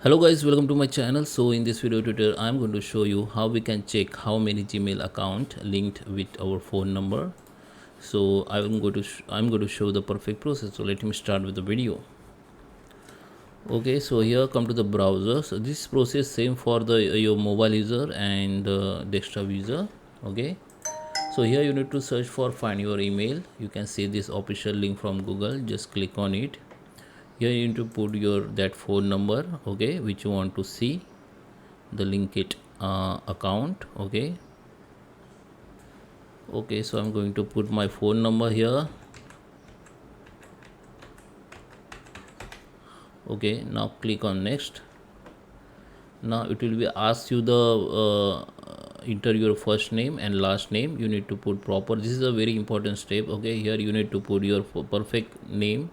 Hello guys, welcome to my channel. So in this video tutorial I'm going to show you how we can check how many Gmail account linked with our phone number. So I'm going to show the perfect process. So let me start with the video. Okay, so here come to the browser. So this process same for the your mobile user and desktop user. Okay, so here you need to search for find your email. You can see this official link from Google. Just click on it. Here you need to put your that phone number, okay, which you want to see the link it account. Okay, so I'm going to put my phone number here. Okay, now click on next. Now it will be ask you the enter your first name and last name. You need to put proper. This is a very important step. Okay, here you need to put your perfect name,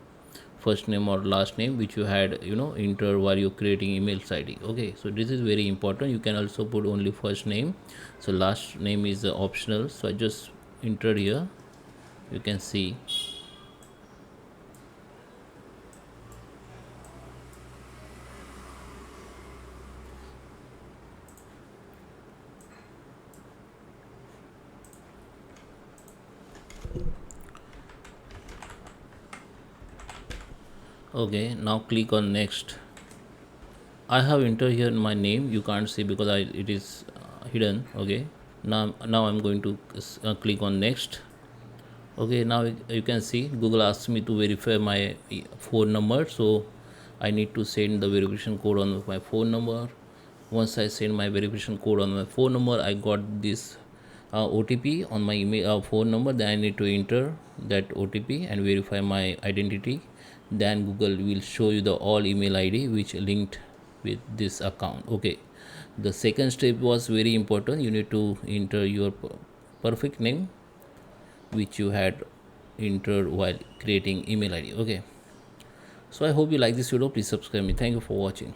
first name or last name, which you had enter while you're creating email id. Okay, so this is very important. You can also put only first name, so last name is optional. So I just entered here. You can see. Okay, now click on next. I have entered here my name. You can't see because it is hidden. Okay, now I'm going to click on next. Okay, now you can see Google asks me to verify my phone number. So I need to send the verification code on my phone number. Once I send my verification code on my phone number, I got this OTP on my email phone number. Then I need to enter that OTP and verify my identity. Then Google will show you the all email ID which linked with this account. Okay, the second step was very important. You need to enter your perfect name which you had entered while creating email ID. Okay, so I hope you like this video. Please subscribe me. Thank you for watching.